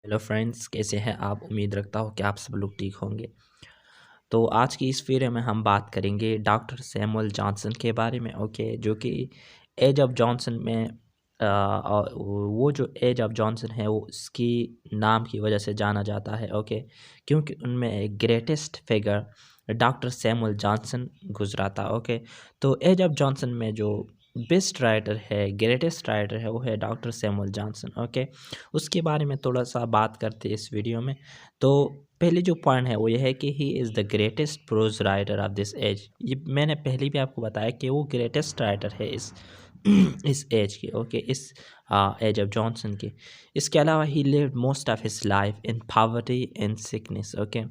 Hello friends, कैसे हैं आप? उम्मीद रखता हूँ कि आप सब लोग ठीक होंगे। तो आज की इस वीडियो में हम बात करेंगे डॉक्टर सैमुअल जॉनसन के बारे में। ओके, जो कि एज ऑफ जॉनसन में वो जो एज ऑफ जॉनसन है वो उसकी नाम की वजह से जाना जाता है। ओके, क्योंकि उनमें एक greatest figure doctor Samuel Johnson गुजरा था। ओके, तो एज ऑफ जॉनसन में जो बेस्ट राइटर है, ग्रेटेस्ट राइटर है, वो है डॉक्टर सैमुअल जॉनसन। ओके, उसके बारे में थोड़ा सा बात करते हैं इस वीडियो में। तो पहले जो पॉइंट है वो ये है कि he is the greatest prose writer of this age. ये मैंने पहले भी आपको बताया कि वो ग्रेटेस्ट राइटर है इस इस एज के। ओके, इस एज ऑफ जॉनसन के। इसके अलावा ही lived most of his life in poverty and sickness. Okay,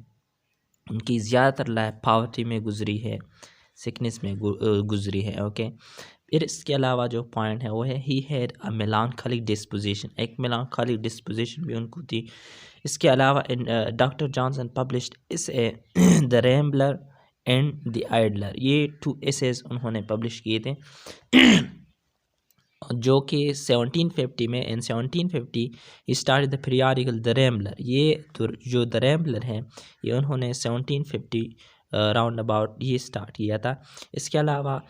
उनकी ज़्यादातर लाइफ पॉवर्टी में गुजरी है, सिकनेस में गुजरी है। ओके, फिर इसके अलावा जो पॉइंट है वो है ही हैड अ मेलानखोलिक डिस्पोजिशन, एक मेलानखोलिक डिस्पोजिशन भी उनको थी। इसके अलावा डॉक्टर जॉनसन पब्लिश्ड इस the Rambler and the idler, ये 2 एसेज उन्होंने पब्लिश किए थे जो कि 1750 में। इन 1750 ही स्टार्ट द पीरियाडिकल द रैम्बलर। ये जो द रैम्बलर है ये उन्होंने 1750 राउंड अबाउट ये स्टार्ट किया था। इसके अलावा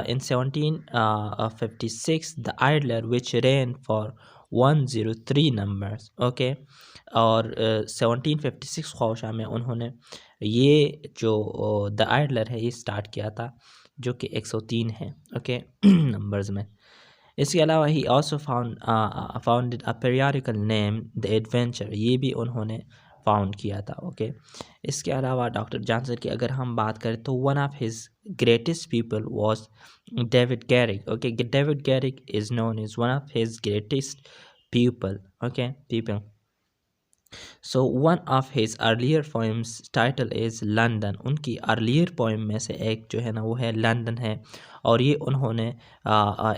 इन 1756 the idler which rain for 103 numbers. Okay, और 1756 ख्वाशा में उन्होंने ये जो द आइडलर है ये स्टार्ट किया था, जो कि 103 है। ओके नंबर्स में। इसके अलावा he also founded a periodical name the adventure, ये भी उन्होंने फाउंड किया था। ओके, इसके अलावा डॉक्टर जॉनसन की अगर हम बात करें तो one of his greatest people was David Garrick. Okay, David Garrick is known as one of his greatest people. Okay, people. So one of his earlier poems title is London. उनकी earlier poem में से एक जो है ना वो है London है, और ये उन्होंने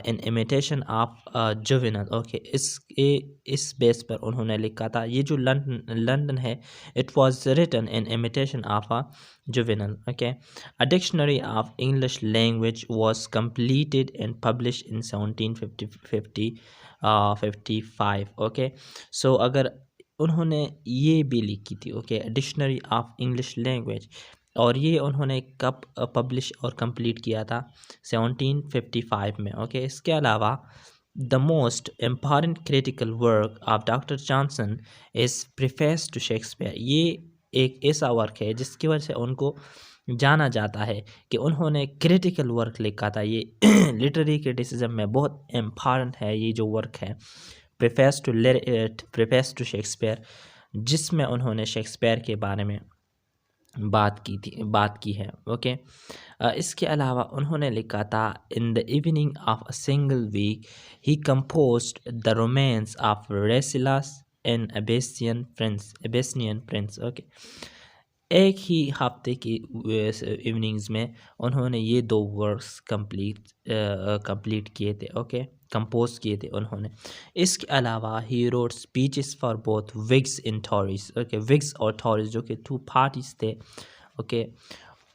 in imitation of Juvenal. Okay, इस बेस पर उन्होंने लिखा था। ये जो लंदन लंदन है it was written in imitation of a Juvenal. Okay, a dictionary of English language was completed and publish in 1755। Okay, so अगर उन्होंने ये भी लिखी थी। Okay, dictionary of English language, और ये उन्होंने कब पब्लिश और कंप्लीट किया था? 1755 में। ओके, इसके अलावा the most important critical work of Doctor Johnson is preface to Shakespeare. ये एक ऐसा वर्क है जिसकी वजह से उनको जाना जाता है कि उन्होंने क्रिटिकल वर्क लिखा था। ये लिटरेरी क्रिटिसिज्म में बहुत इम्पॉर्टेंट है ये जो वर्क है, प्रीफेस टू शेक्सपियर, जिसमें उन्होंने शेक्सपियर के बारे में बात की है। ओके, इसके अलावा उन्होंने लिखा था in the evening of a single week he composed the romance of Rasselas and Abyssinian prince. Okay, एक ही हफ्ते की इवनिंग्स में उन्होंने ये 2 वर्क्स कंप्लीट किए थे। ओके, कंपोज किए थे उन्होंने। इसके अलावा he wrote speeches for both Whigs and Tories. Okay, Whigs और टॉरीज जो कि 2 पार्टीज थे। ओके,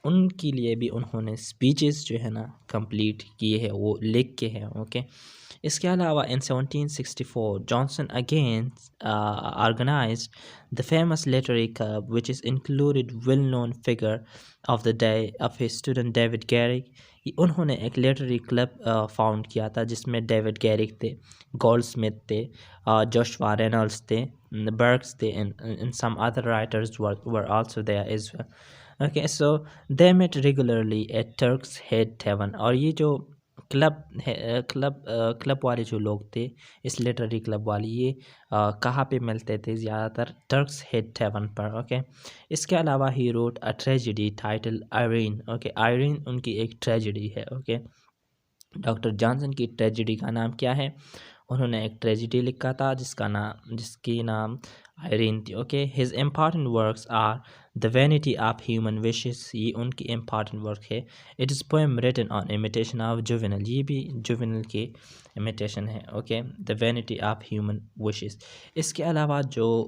उनके लिए भी उन्होंने स्पीचेस जो है ना कंप्लीट किए हैं, वो लिख के हैं। ओके, इसके अलावा इन 1764 Johnson again organized the famous literary club which is included well-known figure of the day of his student David Garrick। उन्होंने एक लिटरेरी क्लब फाउंड किया था जिसमें डेविड गैरिक थे, गोल्ड स्मिथ थे, जोशुआ रेनॉल्ड्स थे, बर्ग्स थे, and some other writers were also there as well। Okay, so they met regularly at Turk's Head Tavern। और ये जो क्लब है, क्लब वाले जो लोग थे, इस लिटरेरी क्लब वाले, ये कहाँ पे मिलते थे? ज़्यादातर टर्क्स हेड टेवन पर। ओके, इसके अलावा he wrote a tragedy title Irene. Okay, Irene उनकी एक ट्रेजेडी है। ओके, डॉक्टर जॉनसन की ट्रेजेडी का नाम क्या है? उन्होंने एक ट्रेजेडी लिखा था जिसकी नाम आयरीन थी। Okay, his important works are the vanity of human wishes, ये उनकी इम्पॉर्टेंट वर्क है। It is poem written on imitation of Juvenal, ये भी जुवेनल की इमिटेशन है। Okay, the vanity of human wishes. इसके अलावा जो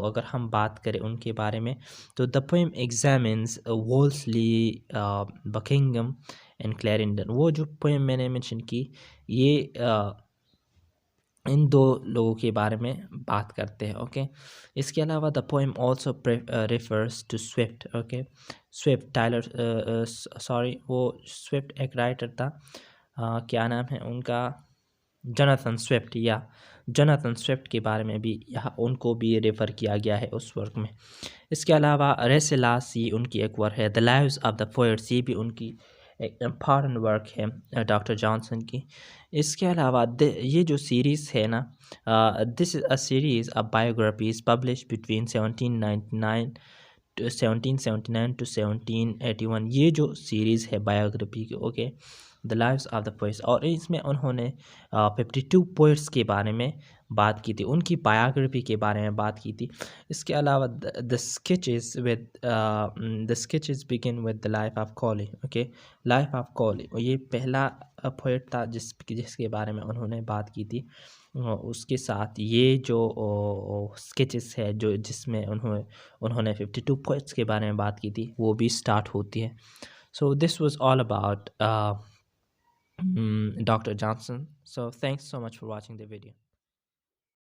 अगर हम बात करें उनके बारे में तो the poem examines Wolsey Buckingham and Clarendon. वो जो पोएम मैंने मेंशन की ये इन दो लोगों के बारे में बात करते हैं। ओके, इसके अलावा the poem also refers to Swift. Okay, Swift Tyler, sorry, वो स्विफ्ट एक राइटर था, क्या नाम है उनका, जोनाथन स्विफ्ट, या जोनाथन स्विफ्ट के बारे में भी यहाँ उनको भी रेफ़र किया गया है उस वर्क में। इसके अलावा रेसेलास, ये उनकी एक वर्क है। The lives of the poets, ये भी उनकी एक इम्पॉर्टेंट वर्क है डॉक्टर जॉनसन की। इसके अलावा ये जो सीरीज़ है ना, this is a series of biographies publish between 1779 to 1781। ये जो सीरीज़ है बायोग्राफी की, okay, the lives of the poets, और इसमें उन्होंने 52 पोइट्स के बारे में बात की थी, उनकी बायोग्राफी के बारे में बात की थी। इसके अलावा the sketches begin with the life of Cowley. Okay, life of Cowley, ये पहला पोइट था जिसके बारे में उन्होंने बात की थी। उसके साथ ये जो स्केचेस है जो जिसमें उन्होंने 52 पोइट्स के बारे में बात की थी, वो भी स्टार्ट होती है। So this was all about Dr. Johnson. So thanks so much for watching the video.